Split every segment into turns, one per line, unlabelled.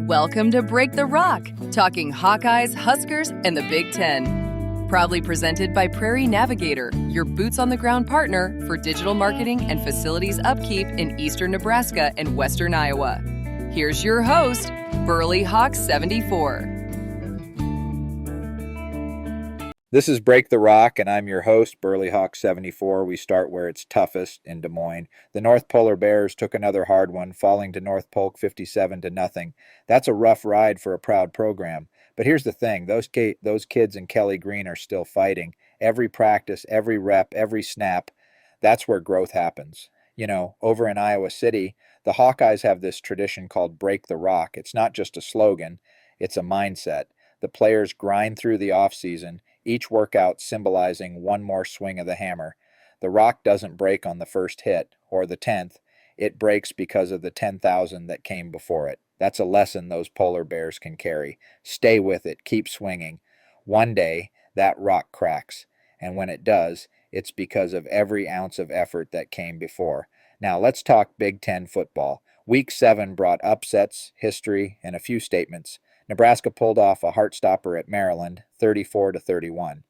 Welcome to Break the Rock, talking Hawkeyes, Huskers, and the Big Ten. Proudly presented by Prairie Navigator, your boots-on-the-ground partner for digital marketing and facilities upkeep in eastern Nebraska and western Iowa. Here's your host, Burley Hawk 74.
This is Break the Rock, and I'm your host, Burley Hawk 74. We start where it's toughest in Des Moines. The North Polar Bears took another hard one, falling to North Polk 57-0. That's a rough ride for a proud program. But here's the thing, those kids in Kelly Green are still fighting. Every practice, every rep, every snap, that's where growth happens. You know, over in Iowa City, the Hawkeyes have this tradition called Break the Rock. It's not just a slogan, it's a mindset. The players grind through the offseason, each workout symbolizing one more swing of the hammer. The rock doesn't break on the first hit, or the 10th. It breaks because of the 10,000 that came before it. That's a lesson those polar bears can carry. Stay with it, keep swinging. One day, that rock cracks, and when it does, it's because of every ounce of effort that came before. Now let's talk Big Ten football. Week 7 brought upsets, history, and a few statements. Nebraska pulled off a heartstopper at Maryland, 34-31.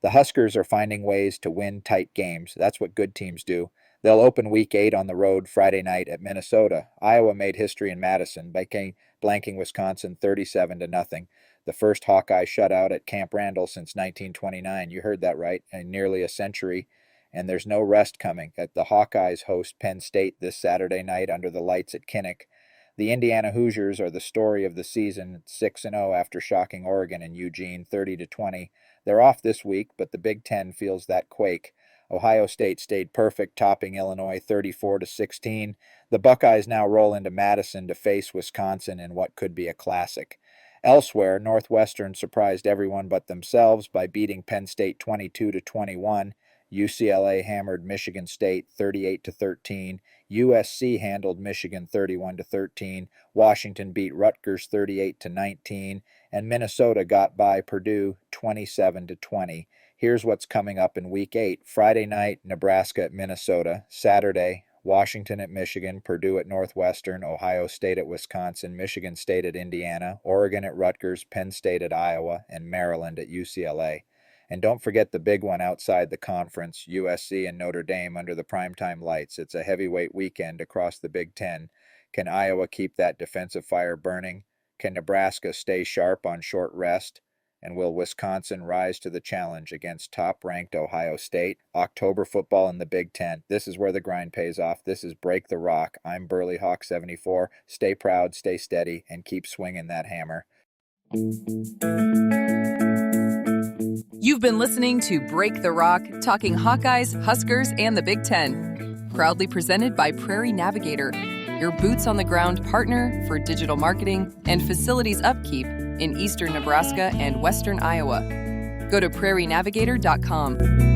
The Huskers are finding ways to win tight games. That's what good teams do. They'll open Week 8 on the road Friday night at Minnesota. Iowa made history in Madison by blanking Wisconsin 37-0. The first Hawkeye shutout at Camp Randall since 1929. You heard that right, in nearly a century. And there's no rest coming. The Hawkeyes host Penn State this Saturday night under the lights at Kinnick. The Indiana Hoosiers are the story of the season, 6-0 after shocking Oregon and Eugene 30-20. They're off this week, but the Big Ten feels that quake. Ohio State stayed perfect, topping Illinois 34-16. The Buckeyes now roll into Madison to face Wisconsin in what could be a classic. Elsewhere, Northwestern surprised everyone but themselves by beating Penn State 22-21. UCLA hammered Michigan State 38-13. USC handled Michigan 31-13. Washington beat Rutgers 38-19. And Minnesota got by Purdue 27-20. Here's what's coming up in Week 8. Friday night, Nebraska at Minnesota. Saturday, Washington at Michigan, Purdue at Northwestern, Ohio State at Wisconsin, Michigan State at Indiana, Oregon at Rutgers, Penn State at Iowa, and Maryland at UCLA. And don't forget the big one outside the conference, USC and Notre Dame under the primetime lights. It's a heavyweight weekend across the Big Ten. Can Iowa keep that defensive fire burning? Can Nebraska stay sharp on short rest? And will Wisconsin rise to the challenge against top-ranked Ohio State? October football in the Big Ten. This is where the grind pays off. This is Break the Rock. I'm Burley Hawk 74. Stay proud, stay steady, and keep swinging that hammer.
You've been listening to Break the Rock, talking Hawkeyes, Huskers, and the Big Ten. Proudly presented by Prairie Navigator, your boots-on-the-ground partner for digital marketing and facilities upkeep in eastern Nebraska and western Iowa. Go to prairienavigator.com.